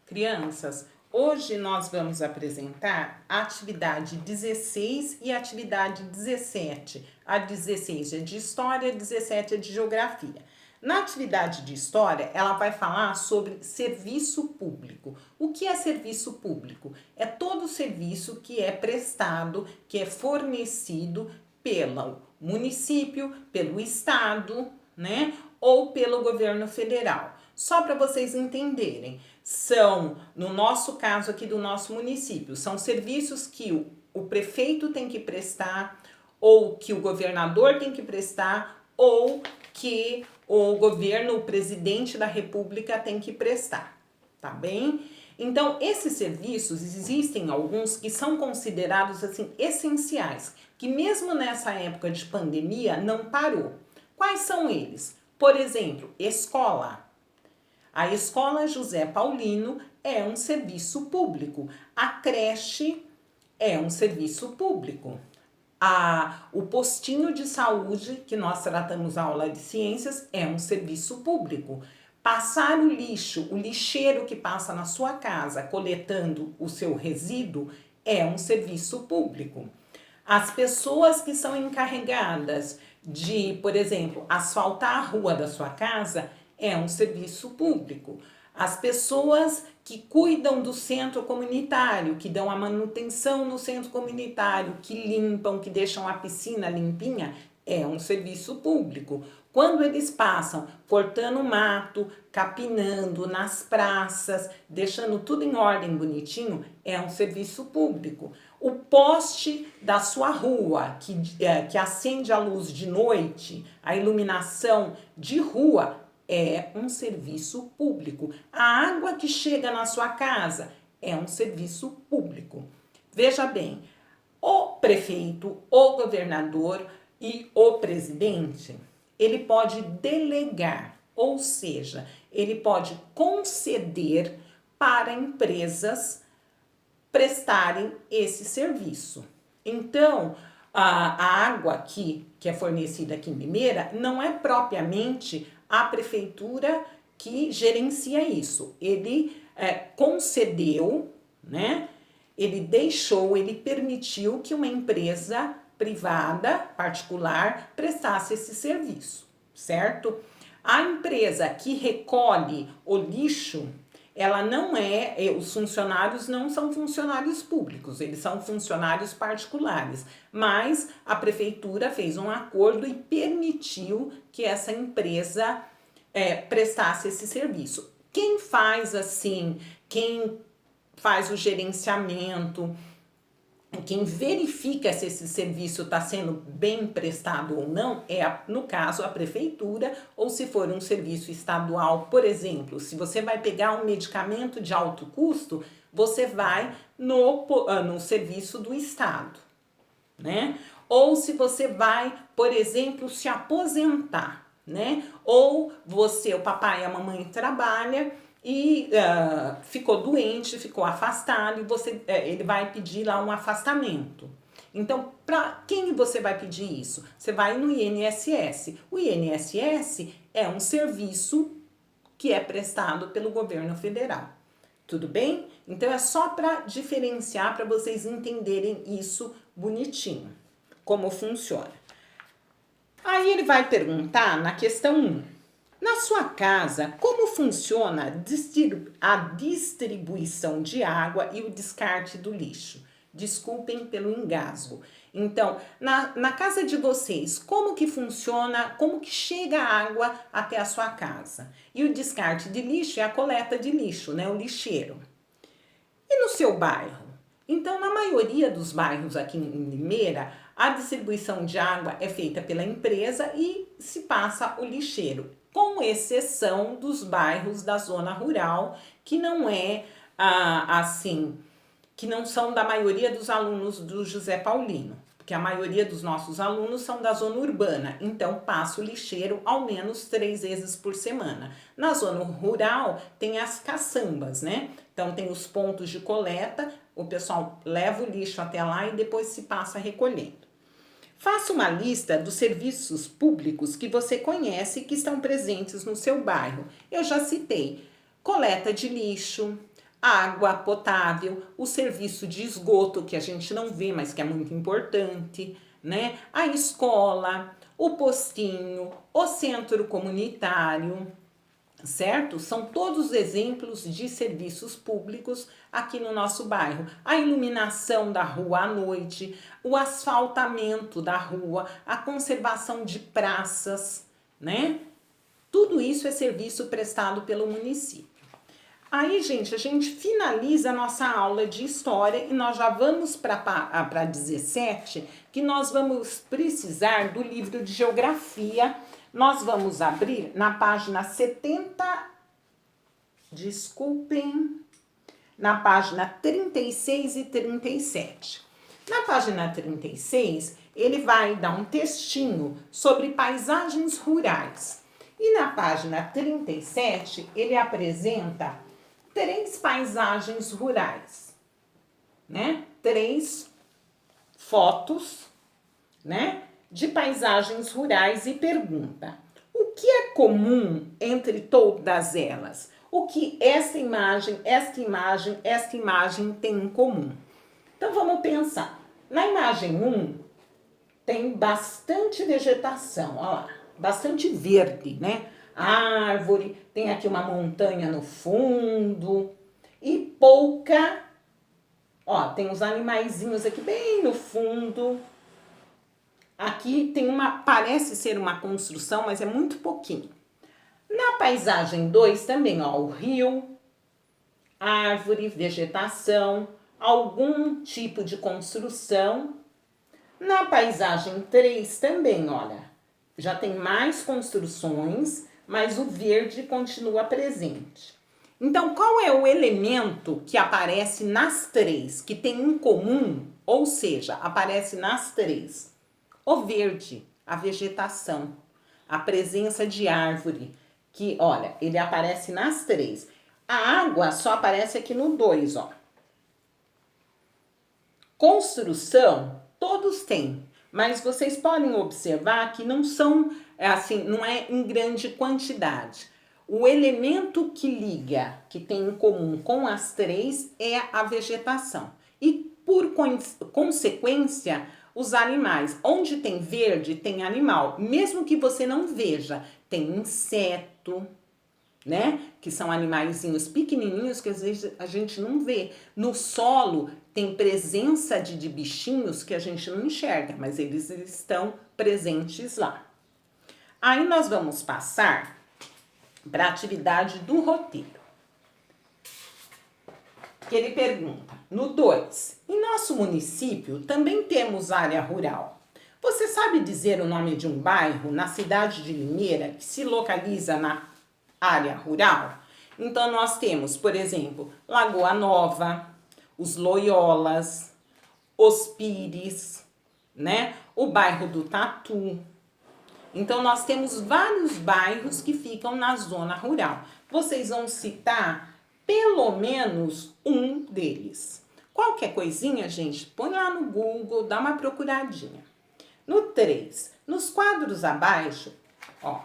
Crianças, hoje nós vamos apresentar a atividade 16 e a atividade 17. A 16 é de História, a 17 é de Geografia. Na atividade de História, ela vai falar sobre serviço público. O que é serviço público? É todo serviço que é prestado, que é fornecido pelo município, pelo estado, né? Ou pelo governo federal. Só para vocês entenderem, são, no nosso caso aqui do nosso município, são serviços que o prefeito tem que prestar, ou que o governador tem que prestar, ou que o governo, o presidente da república tem que prestar, tá bem? Então, esses serviços, existem alguns que são considerados assim essenciais, que mesmo nessa época de pandemia não parou. Quais são eles? Por exemplo, escola. A Escola José Paulino é um serviço público. A creche é um serviço público. O postinho de saúde, que nós tratamos na aula de ciências, é um serviço público. Passar o lixo, o lixeiro que passa na sua casa coletando o seu resíduo, é um serviço público. As pessoas que são encarregadas de, por exemplo, asfaltar a rua da sua casa, é um serviço público. As pessoas que cuidam do centro comunitário, que dão a manutenção no centro comunitário, que limpam, que deixam a piscina limpinha, é um serviço público. Quando eles passam cortando mato, capinando nas praças, deixando tudo em ordem bonitinho, é um serviço público. O poste da sua rua, que acende a luz de noite, a iluminação de rua, é um serviço público. A água que chega na sua casa é um serviço público. Veja bem, o prefeito, o governador e o presidente, ele pode delegar, ou seja, ele pode conceder para empresas prestarem esse serviço. Então, a água aqui, que é fornecida aqui em Limeira, não é propriamente a prefeitura que gerencia isso. Ele concedeu, né? Ele deixou, ele permitiu que uma empresa privada, particular, prestasse esse serviço, certo? A empresa que recolhe o lixo, ela não os funcionários não são funcionários públicos, eles são funcionários particulares, mas a prefeitura fez um acordo e permitiu que essa empresa prestasse esse serviço. Quem faz assim, quem faz o gerenciamento, quem verifica se esse serviço está sendo bem prestado ou não no caso, a prefeitura, ou se for um serviço estadual, por exemplo, se você vai pegar um medicamento de alto custo, você vai no serviço do estado, né? Ou se você vai, por exemplo, se aposentar, né? Ou o papai e a mamãe trabalham e ficou doente, ficou afastado e ele vai pedir lá um afastamento. Então, para quem você vai pedir isso? Você vai no INSS. O INSS é um serviço que é prestado pelo governo federal. Tudo bem? Então, é só para diferenciar, para vocês entenderem isso bonitinho, como funciona. Aí ele vai perguntar na questão 1. Na sua casa, como funciona a distribuição de água e o descarte do lixo? Desculpem pelo engasgo. Então, na casa de vocês, como que funciona, como que chega a água até a sua casa? E o descarte de lixo é a coleta de lixo, né? O lixeiro. E no seu bairro? Então, na maioria dos bairros aqui em Limeira, a distribuição de água é feita pela empresa e se passa o lixeiro, com exceção dos bairros da zona rural, que não que não são da maioria dos alunos do José Paulino, porque a maioria dos nossos alunos são da zona urbana, então passa o lixeiro ao menos 3 vezes por semana. Na zona rural tem as caçambas, né? Então tem os pontos de coleta, o pessoal leva o lixo até lá e depois se passa recolhendo. Faça uma lista dos serviços públicos que você conhece e que estão presentes no seu bairro. Eu já citei coleta de lixo, água potável, o serviço de esgoto, que a gente não vê, mas que é muito importante, né? A escola, o postinho, o centro comunitário, certo? São todos exemplos de serviços públicos aqui no nosso bairro. A iluminação da rua à noite, o asfaltamento da rua, a conservação de praças, né? Tudo isso é serviço prestado pelo município. Aí, gente, a gente finaliza a nossa aula de história e nós já vamos para 17, que nós vamos precisar do livro de geografia. Nós vamos abrir na página 70, desculpem, na página 36 e 37. Na página 36, ele vai dar um textinho sobre paisagens rurais. E na página 37, ele apresenta 3 paisagens rurais, né? 3 fotos, né? De paisagens rurais e pergunta: o que é comum entre todas elas? O que esta imagem tem em comum? Então vamos pensar. Na imagem 1 tem bastante vegetação, ó lá, bastante verde, né? Árvore, tem aqui uma montanha no fundo e pouca, ó, tem uns animaizinhos aqui bem no fundo. Aqui tem parece ser uma construção, mas é muito pouquinho. Na paisagem 2 também, ó, o rio, árvore, vegetação, algum tipo de construção. Na paisagem 3 também, olha, já tem mais construções, mas o verde continua presente. Então, qual é o elemento que aparece nas 3, que tem em comum, ou seja, aparece nas 3? O verde, a vegetação, a presença de árvore, que, olha, ele aparece nas 3. A água só aparece aqui no 2, ó. Construção, todos têm, mas vocês podem observar que não são, assim, não é em grande quantidade. O elemento que liga, que tem em comum com as 3, é a vegetação. E, por consequência, os animais. Onde tem verde, tem animal. Mesmo que você não veja, tem inseto, né? Que são animaizinhos pequenininhos que às vezes a gente não vê. No solo tem presença de bichinhos que a gente não enxerga, mas eles estão presentes lá. Aí nós vamos passar para a atividade do roteiro. Que ele pergunta, no 2, em nosso município também temos área rural. Você sabe dizer o nome de um bairro na cidade de Limeira que se localiza na área rural? Então nós temos, por exemplo, Lagoa Nova, os Loiolas, os Pires, né? O bairro do Tatu. Então nós temos vários bairros que ficam na zona rural. Vocês vão citar pelo menos um deles. Qualquer coisinha, gente, põe lá no Google, dá uma procuradinha. No 3, nos quadros abaixo, ó,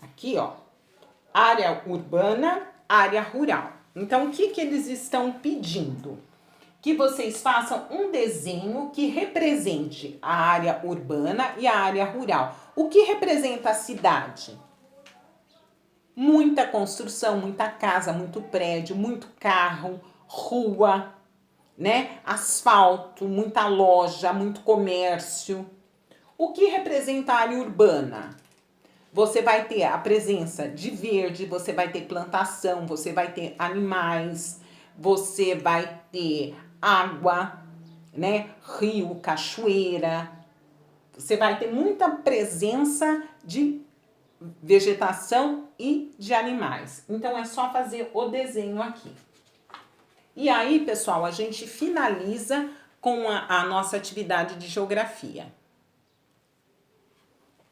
aqui, ó, área urbana, área rural. Então, o que eles estão pedindo? Que vocês façam um desenho que represente a área urbana e a área rural. O que representa a cidade? Muita construção, muita casa, muito prédio, muito carro, rua, né? Asfalto, muita loja, muito comércio. O que representa a área urbana? Você vai ter a presença de verde, você vai ter plantação, você vai ter animais, você vai ter água, né? Rio, cachoeira. Você vai ter muita presença de vegetação e de animais. Então é só fazer o desenho aqui. E aí, pessoal, a gente finaliza com a nossa atividade de geografia.